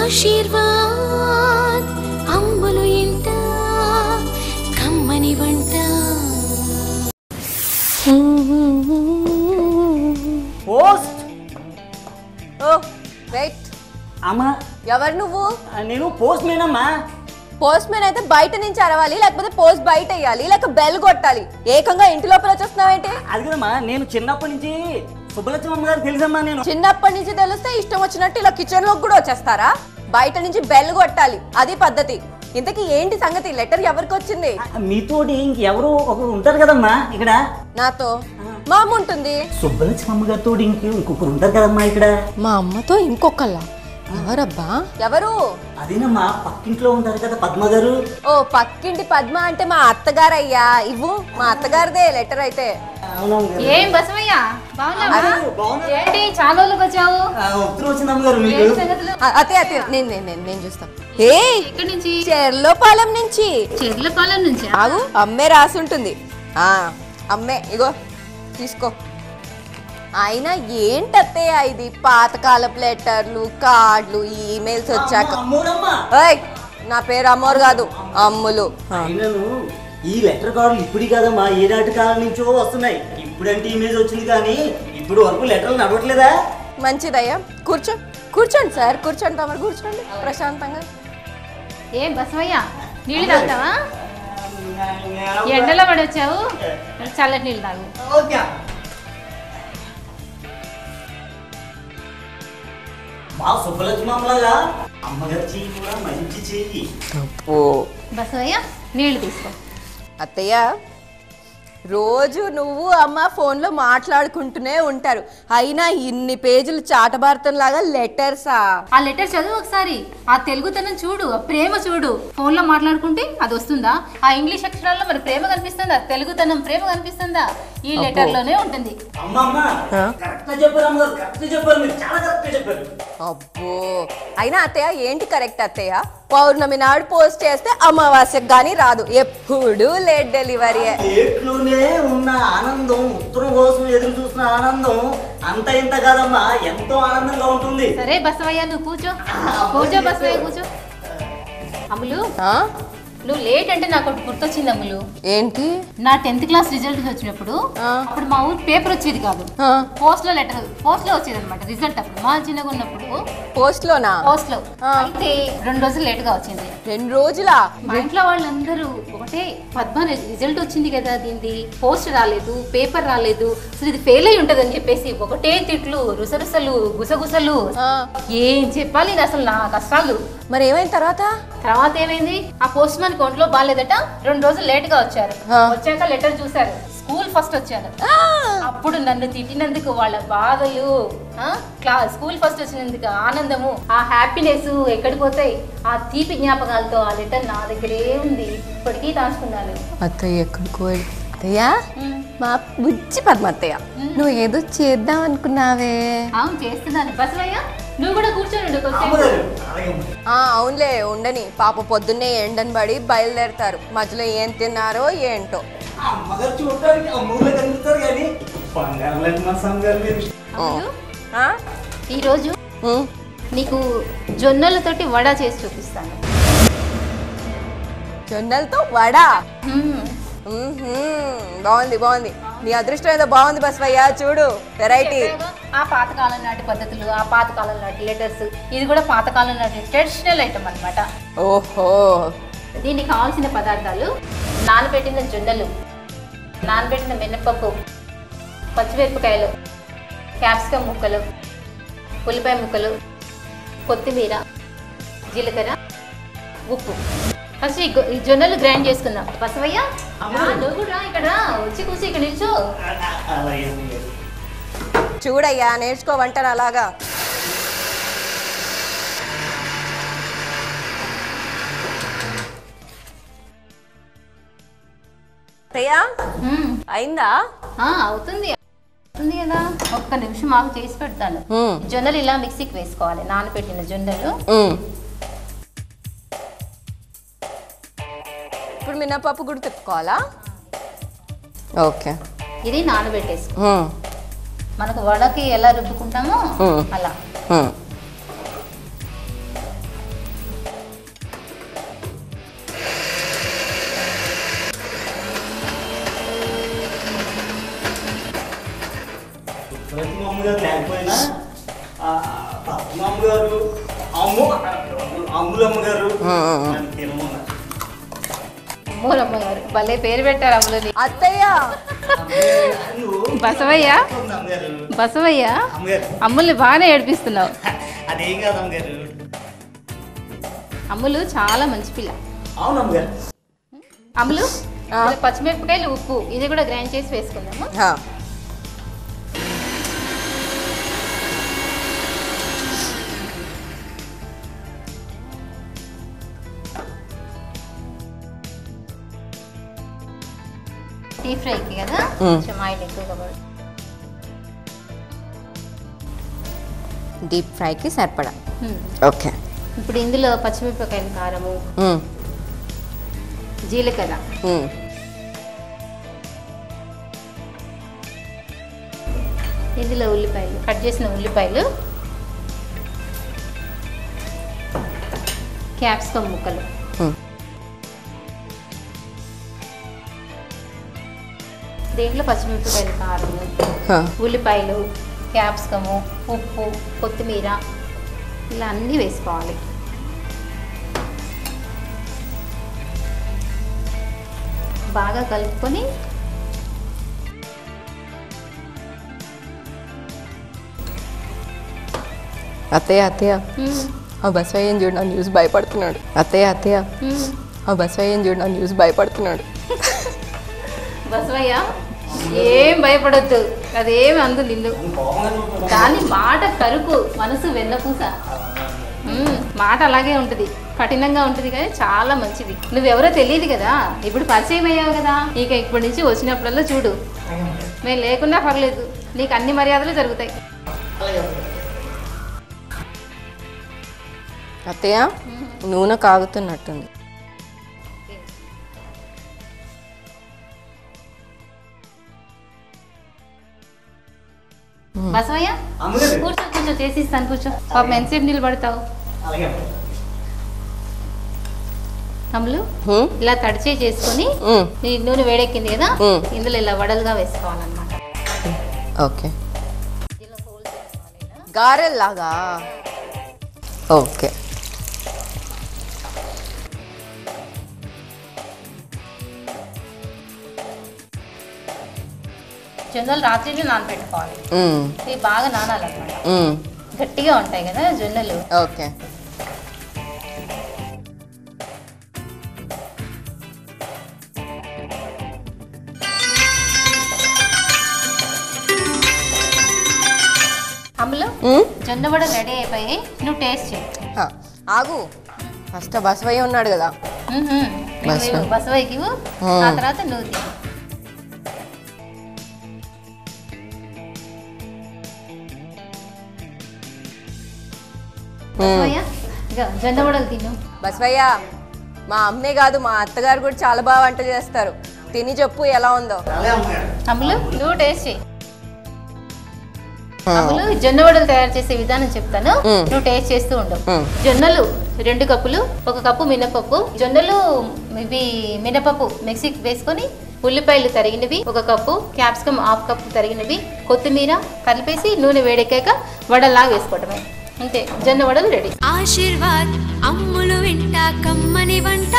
ఆశీర్వాద్ అమ్ములు ఇంట కమ్మని వంట. పోస్ట్. ఓ వెయిట్. అమ్మా ఎవరు నువ్వు? నేను పోస్ట్ మ్యాన్ అమ్మా. పోస్ట్ మ్యాన్ అయితే బయట నుంచి అరవాలి, లేకపోతే పోస్ట్ బయట వేయాలి, లేక బెల్ కొట్టాలి. ఏకంగా ఇంటి లోపల వచ్చేస్తున్నావేంటి? అది కదమ్మా, నేను చిన్నప్పటి నుంచి సుబ్బలక్ష్మి అమ్మ గారు తెలుసమ్మా. నేను చిన్నప్పటి నుంచి తెలిస్తే ఇష్టం వచ్చినట్టు ఇలా కిచెన్ లోకి కూడా వచ్చేస్తారా? బయట నుంచి బెల్ కొట్టాలి, అది పద్ధతి. ఇంతకీ ఏంటి సంగతి? లెటర్ ఎవరికి వచ్చింది? మీతోటి ఇంకెవరు ఒకరు ఉంటారు కదమ్మా ఇక్కడ. నాతో మా అమ్మ ఉంటుంది. సుబ్బలక్ష్మి అమ్మ గారితో ఇంకొకరు ఉంటారు కదమ్మా ఇక్కడ. మా అమ్మతో ఇంకొకళ్ళ? ఎవరబ్బా? ఎవరు? అదేనమ్మా, పక్కింట్లో ఉంటారు కదా పద్మ గారు. ఓ పక్కింటి పద్మ అంటే మా అత్తగారయ్యా. ఇవ్వు, మా అత్తగారిదే లెటర్ అయితే. ఏం బసవయ్య ఏంటి చాలా రోజులకు వచ్చావు? అతే అతే నేను చూస్తా. ఏ ఎక్కడి నుంచి? చెర్లోపాలెం నుంచి. చెర్లపాలెం నుంచి? ఆగు, అమ్మే రాసి ఉంటుంది. అమ్మే, ఇగో తీసుకో. అయినా ఏంటత్తయ్య ఇది? పాతకాలపు లెటర్లు, కార్డులు, ఈమెయిల్స్ వచ్చాక. నా పేరు అమ్మోరు కాదు, అమ్ములు. ఈ లెటర్ కార్డులు ఇప్పుడు కాదమ్మా, ఏనాటి కాలం నుంచో వస్తున్నాయి. ఇప్పుడంటే ఇమేజ్ వచ్చింది కానీ ఇప్పుడు వరకు లెటర్లు నడవట్లేదా? మంచిదయ్యా, కూర్చోండి సార్, కూర్చోండి. తమరు కూర్చోండి ప్రశాంతంగా. ఏం బసవయ్య నీళ్ళు తాగుతావా? ఎండలో పడి వచ్చావు, చల్లటి నీళ్ళు తాగు. మా సుబ్బలక్ష్మి అమ్మలాగా అమ్మగారి చెయ్యి కూడా మంచి చెయ్యి. బసవయ్య నీళ్లు తీసుకో. అత్తయ్య, రోజు నువ్వు అమ్మ ఫోన్లో మాట్లాడుకుంటూనే ఉంటారు, అయినా ఇన్ని పేజీలు చాటభారతం లాగా లెటర్సా? ఆ లెటర్ చదువు ఒకసారి, ఆ తెలుగుతనం చూడు, ఆ ప్రేమ చూడు. ఫోన్ లో మాట్లాడుకుంటే అది వస్తుందా? ఆ ఇంగ్లీష్ అక్షరాల్లో మరి ప్రేమ కనిపిస్తుందా? తెలుగుతనం ప్రేమ కనిపిస్తుందా? ఈ లెటర్ లోనే ఉంటుంది. అబ్బో, అయినా అత్తయ్య ఏంటి కరెక్ట్ అత్తయ్య? పౌర్ణమి నాడు పోస్ట్ చేస్తే అమావాస్యకు గానీ రాదు, ఎప్పుడు లేట్ డెలివరీ. ఉన్న ఆనందం, ఉత్తరం కోసం ఎదురు చూసిన ఆనందం అంత ఇంత కాదమ్మా, ఎంతో ఆనందంగా ఉంటుంది. సరే బసవయ్య, నువ్వు కూర్చో బసవయ్య కూర్చో. అమ్ములు, నువ్వు లేట్ అంటే నాకు ఒకటి గుర్తొచ్చింది అమ్ములు. ఏంటి? నా 10th క్లాస్ రిజల్ట్ వచ్చినప్పుడు అప్పుడు మా ఊరు పేపర్ వచ్చేది కాదు, పోస్ట్ లో వచ్చేది అనమాట రిజల్ట్. అప్పుడు మా చిన్నగా ఉన్నప్పుడు పోస్ట్ లో అయితే 2 రోజులు లేట్ గా వచ్చింది. 2 రోజులా? మా ఇంట్లో వాళ్ళందరూ ఒకటే, పద్మ రిజల్ట్ వచ్చింది కదా, దీనిది పోస్ట్ రాలేదు, పేపర్ రాలేదు, అసలు ఇది ఫెయిల్ అయి ఉంటది అని చెప్పేసి ఒకటే తిట్లు, రుసరుసలు, గుసగుసలు. ఏం చెప్పాలి అసలు నా కష్టాలు. మరి ఏమైంది తర్వాత ఏమైంది? ఆ పోస్ట్ మ్యాన్ ఒంట్లో బాగాలేదట, 2 రోజులు లేట్ గా వచ్చారు. వచ్చాక లెటర్ చూసారు, స్కూల్ ఫస్ట్ వచ్చాను. అప్పుడు నన్ను తిట్టినందుకు వాళ్ళ బాధలు, స్కూల్ ఫస్ట్ వచ్చినందుకు ఆనందము, ఆ హ్యాపీనెస్ ఎక్కడికి పోతాయి? ఆ తీపి జ్ఞాపకాలతో ఆ లెటర్ నా దగ్గరే ఉంది, ఇప్పటికీ దాచుకున్నాను. అత్తయ్య ఎక్కడికో. అత్తయ్య, మా బుజ్జి పద్మ అత్తయ్య, నువ్వు ఏదో చేద్దాం అనుకున్నావే? అవును, చేస్తున్నాను. బసవయ్య నువ్వు కూడా కూర్చొని. అవునులే, ఉండని. పాప పొద్దున్నే ఎండని పడి బయలుదేరతారు, మధ్యలో ఏం తిన్నారో ఏంటో. ఈరోజు నీకు జొన్నలతోటి వడ చేసి చూపిస్తాను. జొన్నలతో వడ? బాగుంది. నీ అదృష్టం ఏదో బాగుంది బసవయ్య, చూడు వెరైటీ. ఆ పాతకాలం నాటి పద్ధతులు, ఆ పాతకాలం నాటి లెటర్స్, ఇది కూడా పాతకాలం నాటి ట్రెడిషనల్ ఐటమ్ అన్నమాట. ఓహో. దీనికి కావాల్సిన పదార్థాలు: నానబెట్టిన జొన్నలు, నానబెట్టిన మినపప్పు, పచ్చిమిరపకాయలు, క్యాప్సికమ్ ముక్కలు, ఉల్లిపాయ ముక్కలు, కొత్తిమీర, జీలకర్ర, ఉప్పు. ఫస్ట్ ఈ జొన్నలు గ్రైండ్ చేసుకుందాం. బసవయ్య నువ్వు కూడా ఇక్కడ వచ్చి కూసి ఇక్కడ నిల్చో. చూడయ్యా, నేర్చుకో వంటను అలాగా. అయిందా? అవుతుంది కదా, ఒక్క నిమిషం మాకు చేసి పెడతాను. జొన్నలు ఇలా మిక్సీకి వేసుకోవాలి, నానబెట్టిన జొన్నలు. ఇప్పుడు మినపప్పు కూడా తిప్పుకోవాలా? ఓకే. ఇది నానబెట్టేసుకో. మనకు వడకి ఎలా రుబ్బుకుంటామో అలా. ప్రతి అమ్మగారు లేకపోయినా మా అమ్మగారు అమ్ములమ్మగారు అమ్మోరమ్మగారు భలే పేరు పెట్టారు అమ్ములని. అత్తయ్య బసవయ్య బసవయ్య అమ్ముల్ని బాగానే ఏడిపిస్తున్నావు. అదేం కాదు అమ్మగారు. అమ్ములు చాలా మంచి పిల్ల. అవును అమ్మగారు. అమ్ములు పచ్చిమిరపకాయలు ఉప్పు ఇది కూడా గ్రైండ్ చేసి వేసుకుందాము. డీప్ ఫ్రైకి కదా కొంచెం ఆయిల్ ఎక్కువగా పడుతుంది. డీప్ ఫ్రైకి సరిపడా. ఓకే. ఇప్పుడు ఇందులో పచ్చిమిరపకాయలు, కారము, జీలకర్ర, ఇందులో ఉల్లిపాయలు, కట్ చేసిన ఉల్లిపాయలు, క్యాప్సికమ్ ముక్కలు, దీంట్లో పచ్చిమిరపకాయలు, కారము, ఉల్లిపాయలు, క్యాప్సికము, ఉప్పు, కొత్తిమీర ఇలా అన్నీ వేసుకోవాలి. బాగా కలుపుకొని అత్తయ్య ఆ బసవయ్యని చూడు నన్ను చూసి భయపడుతున్నాడు. అత్తయ్య ఆ బసవయ్యని చూడు నన్ను చూసి భయపడుతున్నాడు. బసవయ్య ఏం భయపడొద్దు, అదేమి అందు నిన్ను. కానీ మాట కరుకు, మనసు వెన్నపూస. మాట అలాగే ఉంటుంది, కఠినంగా ఉంటుంది కానీ చాలా మంచిది. నువ్వెవరో తెలియదు కదా, ఇప్పుడు పరిచయం అయ్యావు కదా, ఇక ఇప్పటి నుంచి వచ్చినప్పుడల్లా చూడు, మేము లేకున్నా పర్లేదు, నీకు అన్ని మర్యాదలు జరుగుతాయి. అత్తయ్య నూనె కాగుతున్నట్టుంది. బసవయ్య కూర్చో, కొంచెం చేసి ఇస్తాను, కూర్చో. పాపం ఎంతసేపు నిలబడతావు. అమ్ములు ఇలా తడిచే చేసుకొని నూనె వేడెక్కింది కదా, ఇందులో ఇలా వడలుగా వేసుకోవాలన్నమాట. ఓకే. గారెల్లాగా. ఓకే. జొన్నలు రాత్రి నానబెట్టుకోవాలి. ఇవి బాగా నానాలన్నమాట, గట్టిగా ఉంటాయి కదా జొన్నలు. ఓకే. అమ్ములు జొన్న వడ రెడీ అయిపోయి, నువ్వు టేస్ట్ చేయి. ఆగు, ఫస్ట్ బసవయ్య ఉన్నాడు కదా. బసవయ్యకి ఆ తర్వాత నువ్వు తిను. జొన్న వడలు తిను. బసవయ్య మా అమ్మే కాదు మా అత్తగారు కూడా చాలా బాగా వంట చేస్తారు, తిని చెప్పు ఎలా ఉందో. అమ్ములు నువ్వు టేస్ట్ చేయి. అమ్ములు జొన్న వడలు తయారు చేసే విధానం చెప్తాను, నువ్వు టేస్ట్ చేస్తూ ఉండవు. జొన్నలు 2 కప్పులు, 1 కప్పు మినపప్పు. జొన్నలు ఇవి మినపప్పు మిక్సీకి వేసుకొని, ఉల్లిపాయలు తరిగినవి 1 కప్పు, క్యాప్సికమ్ 1/2 కప్పు తరిగినవి, కొత్తిమీర కలిపేసి నూనె వేడెక్కాక వడల్లాగా వేసుకోవటమే, అంతే. జొన్న వడలు రెడీ. ఆశీర్వాద్ అమ్ములు వెంట కమ్మని వంట.